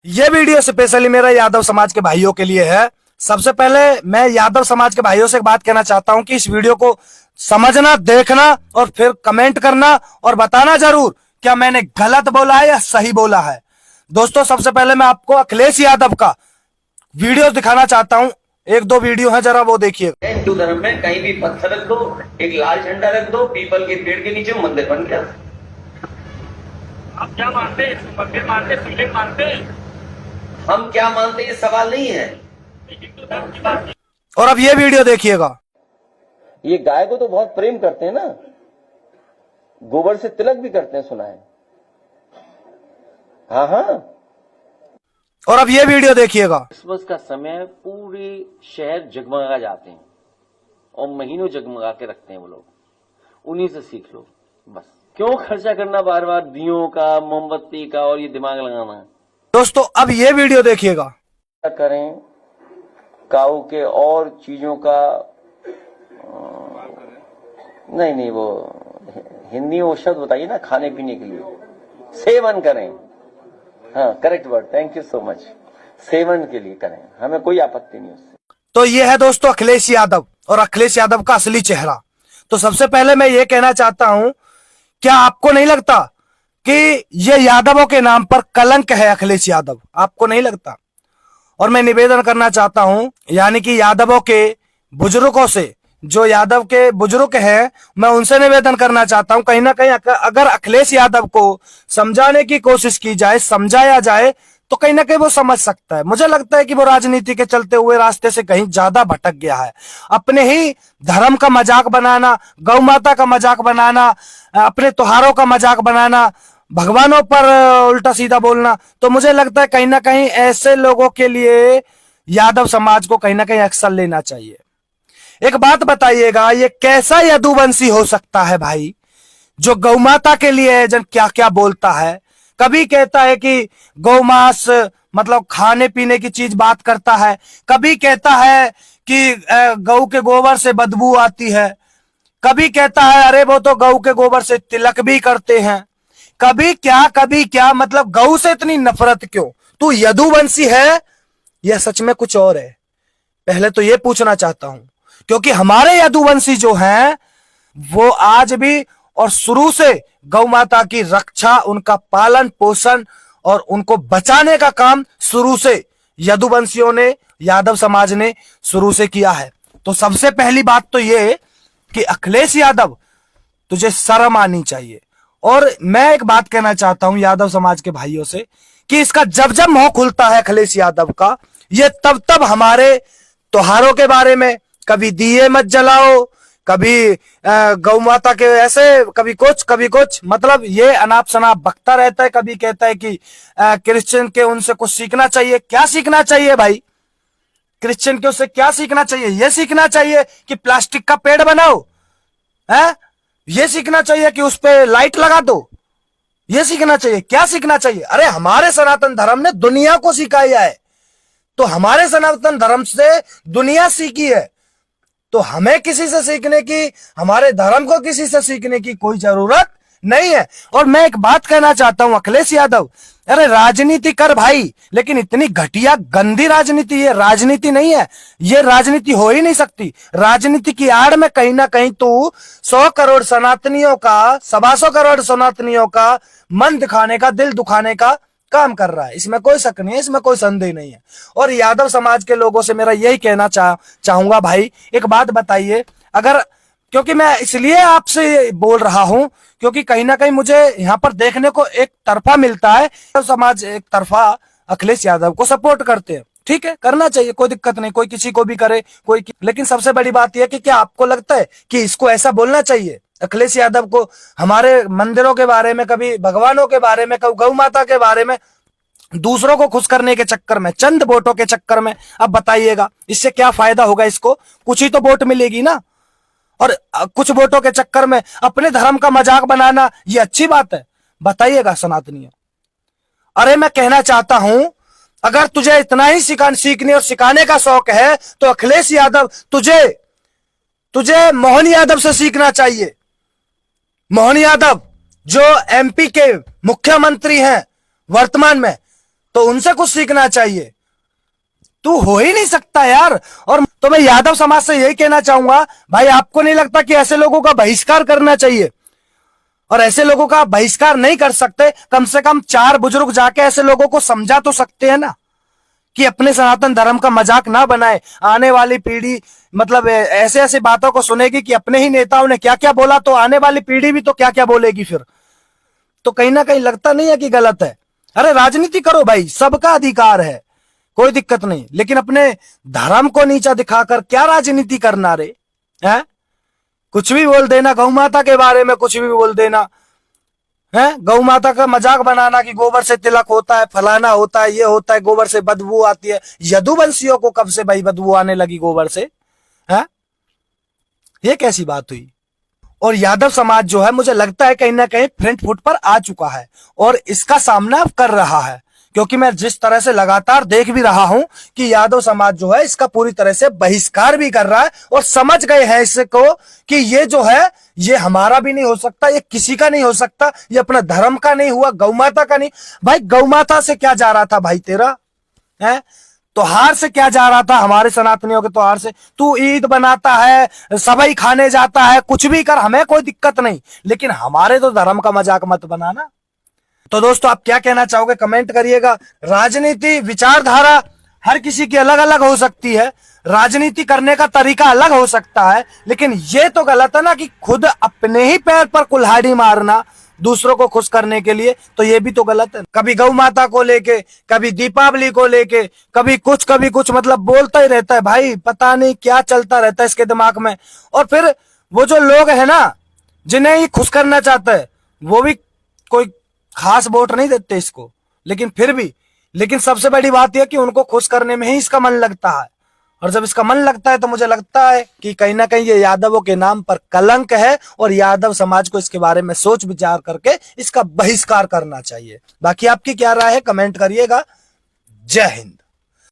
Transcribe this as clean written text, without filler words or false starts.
ये video specially मेरा यादव समाज के भाइयों के लिए है। सबसे पहले मैं यादव समाज के भाइयों से एक बात कहना चाहता हूं कि इस वीडियो को समझना, देखना और फिर कमेंट करना और बताना जरूर क्या मैंने गलत बोला है या सही बोला है। दोस्तों, सबसे पहले मैं आपको अखिलेश यादव का वीडियो दिखाना चाहता हूं। एक दो वीडियो है, जरा वो देखिए। हिंदू धर्म में कहीं भी पत्थर रख दो, एक लाल झंडा रख दो, पीपल के पेड़ के नीचे मंदिर बन गया। आप क्या मानते हैं? मंदिर मानते, शिवलिंग मानते? हम क्या मानते ये सवाल नहीं है। हिंदू धर्म की बात। और अब ये वीडियो देखिएगा। ये गाय को तो बहुत प्रेम करते हैं ना, गोबर से तिलक भी करते हैं, सुना है। हाँ हाँ। और अब ये वीडियो देखिएगा। क्रिसमस का समय पूरे शहर जगमगा जाते हैं और महीनों जगमगा के रखते हैं वो लोग। उन्हीं से सीख लो बस। क्यों खर्चा करना बार बार दियों का, मोमबत्ती का और ये दिमाग लगाना। दोस्तों, अब ये वीडियो देखिएगा। क्या करें काऊ के और चीजों का नहीं वो हिंदी में वो शब्द बताइए ना, खाने पीने के लिए सेवन करें। हाँ, correct word, thank you so much. Seven के लिए करें, हमें कोई आपत्ति नहीं उससे। तो ये है दोस्तों अखिलेश यादव और अखिलेश यादव का असली चेहरा। तो सबसे पहले मैं ये कहना चाहता हूं, क्या आपको नहीं लगता कि ये यादवों के नाम पर कलंक है अखिलेश यादव? आपको नहीं लगता? और मैं निवेदन करना चाहता हूं, यानी कि यादवों के बुजुर्गों से, जो यादव के बुजुर्ग हैं, मैं उनसे निवेदन करना चाहता हूं, कहीं ना कहीं अगर अखिलेश यादव को समझाने की कोशिश की जाए, समझाया जाए, तो कहीं ना कहीं वो समझ सकता है। मुझे लगता है कि वो राजनीति के चलते हुए रास्ते से कहीं ज्यादा भटक गया है। अपने ही धर्म का मजाक बनाना, गौ माता का मजाक बनाना, अपने त्योहारों का मजाक बनाना, भगवानों पर उल्टा सीधा बोलना, तो मुझे लगता है कहीं ना कहीं ऐसे लोगों के लिए यादव समाज को कहीं ना कहीं एक्शन लेना चाहिए। एक बात बताइएगा, ये कैसा यदुवंशी हो सकता है भाई, जो गौ माता के लिए जन क्या क्या बोलता है। कभी कहता है कि गौ मांस मतलब खाने पीने की चीज बात करता है, कभी कहता है कि गौ के गोबर से बदबू आती है, कभी कहता है अरे वो तो गौ के गोबर से तिलक भी करते हैं, कभी क्या, मतलब गौ से इतनी नफरत क्यों? तू यदुवंशी है या सच में कुछ और है? पहले तो ये पूछना चाहता हूं, क्योंकि हमारे यदुवंशी जो हैं वो आज भी और शुरू से गौ माता की रक्षा, उनका पालन पोषण और उनको बचाने का काम शुरू से यदुवंशियों ने, यादव समाज ने शुरू से किया है। तो सबसे पहली बात तो ये कि अखिलेश यादव, तुझे शर्म आनी चाहिए। और मैं एक बात कहना चाहता हूं यादव समाज के भाइयों से कि इसका जब जब मुंह खुलता है अखिलेश यादव का, ये तब तब हमारे त्योहारों के बारे में, कभी दिए मत जलाओ, कभी गौ माता के ऐसे, कभी कुछ, मतलब ये अनाप शनाप बकता रहता है। कभी कहता है कि क्रिश्चियन के उनसे कुछ सीखना चाहिए। क्या सीखना चाहिए भाई? क्रिश्चियन के उससे क्या सीखना चाहिए? ये सीखना चाहिए कि प्लास्टिक का पेड़ बनाओ, है? ये सीखना चाहिए कि उस पे लाइट लगा दो? ये सीखना चाहिए? क्या सीखना चाहिए? अरे हमारे सनातन धर्म ने दुनिया को सिखाया है, तो हमारे सनातन धर्म से दुनिया सीखी है, तो हमें किसी से सीखने की, हमारे धर्म को किसी से सीखने की कोई जरूरत नहीं है। और मैं एक बात कहना चाहता हूं अखिलेश यादव, अरे राजनीति कर भाई, लेकिन इतनी घटिया गंदी राजनीति, ये राजनीति नहीं है, ये राजनीति हो ही नहीं सकती। राजनीति की आड़ में कहीं ना कहीं तू 100 करोड़ सनातनियों का, 125 करोड़ सनातनियों का मन दिखाने का, दिल दुखाने का काम कर रहा है। इसमें कोई शक नहीं है, इसमें कोई संदेह नहीं है। और यादव समाज के लोगों से मेरा यही कहना चाहूंगा भाई, एक बात बताइए, अगर, क्योंकि मैं इसलिए आपसे बोल रहा हूं क्योंकि कहीं ना कहीं मुझे यहां पर देखने को एक तरफा मिलता है, यादव समाज एक तरफा अखिलेश यादव को सपोर्ट करते हैं। ठीक है, करना चाहिए, कोई दिक्कत नहीं, कोई किसी को भी करे, लेकिन सबसे बड़ी बात यह कि क्या आपको लगता है कि इसको ऐसा बोलना चाहिए अखिलेश यादव को, हमारे मंदिरों के बारे में, कभी भगवानों के बारे में, कभी गौ माता के बारे में, दूसरों को खुश करने के चक्कर में, चंद वोटों के चक्कर में? अब बताइएगा इससे क्या फायदा होगा? इसको कुछ ही तो वोट मिलेगी ना, और कुछ वोटों के चक्कर में अपने धर्म का मजाक बनाना ये अच्छी बात है? बताइएगा सनातनियों। अरे मैं कहना चाहता हूं, अगर तुझे इतना ही सीखने और सिखाने का शौक है तो अखिलेश यादव, तुझे मोहन यादव से सीखना चाहिए। मोहन यादव जो एमपी के मुख्यमंत्री हैं वर्तमान में, तो उनसे कुछ सीखना चाहिए। तू हो ही नहीं सकता यार। और तो मैं यादव समाज से यही कहना चाहूंगा, भाई आपको नहीं लगता कि ऐसे लोगों का बहिष्कार करना चाहिए? और ऐसे लोगों का बहिष्कार नहीं कर सकते, कम से कम 4 बुजुर्ग जाके ऐसे लोगों को समझा तो सकते हैं ना कि अपने सनातन धर्म का मजाक ना बनाए। आने वाली पीढ़ी मतलब ऐसे ऐसे बातों को सुनेगी कि अपने ही नेताओं ने क्या क्या बोला, तो आने वाली पीढ़ी भी तो क्या क्या बोलेगी फिर। तो कहीं ना कहीं लगता नहीं है कि गलत है? अरे राजनीति करो भाई, सबका अधिकार है, कोई दिक्कत नहीं, लेकिन अपने धर्म को नीचा दिखाकर क्या राजनीति करना रे? है कुछ भी बोल देना, गौ माता के बारे में कुछ भी बोल देना, है गौ माता का मजाक बनाना कि गोबर से तिलक होता है, फलाना होता है, ये होता है, गोबर से बदबू आती है। यदुवंशियों को कब से भाई बदबू आने लगी गोबर से? है ये कैसी बात हुई? और यादव समाज जो है, मुझे लगता है कहीं ना कहीं फ्रंट फुट पर आ चुका है और इसका सामना कर रहा है, क्योंकि मैं जिस तरह से लगातार देख भी रहा हूं कि यादव समाज जो है इसका पूरी तरह से बहिष्कार भी कर रहा है और समझ गए हैं इसको कि ये जो है ये हमारा भी नहीं हो सकता, ये किसी का नहीं हो सकता, ये अपना धर्म का नहीं हुआ, गौ माता का नहीं। भाई गौ माता से क्या जा रहा था भाई तेरा? है त्योहार से क्या जा रहा था हमारे सनातनियों के त्योहार से? तू ईद बनाता है, सबई खाने जाता है, कुछ भी कर, हमें कोई दिक्कत नहीं, लेकिन हमारे तो धर्म का मजाक मत बनाना। तो दोस्तों आप क्या कहना चाहोगे कमेंट करिएगा। राजनीति विचारधारा हर किसी की अलग अलग हो सकती है, राजनीति करने का तरीका अलग हो सकता है, लेकिन ये तो गलत है ना कि खुद अपने ही पैर पर कुल्हाड़ी मारना दूसरों को खुश करने के लिए, तो ये भी तो गलत है। कभी गौ माता को लेके, कभी दीपावली को लेके, कभी कुछ मतलब बोलता ही रहता है भाई, पता नहीं क्या चलता रहता है इसके दिमाग में। और फिर वो जो लोग है ना जिन्हें ये खुश करना चाहता है, वो भी कोई खास वोट नहीं देते इसको, लेकिन सबसे बड़ी बात यह कि उनको खुश करने में ही इसका मन लगता है। और जब इसका मन लगता है तो मुझे लगता है कि कहीं ना कहीं ये यादवों के नाम पर कलंक है और यादव समाज को इसके बारे में सोच विचार करके इसका बहिष्कार करना चाहिए। बाकी आपकी क्या राय है कमेंट करिएगा। जय हिंद।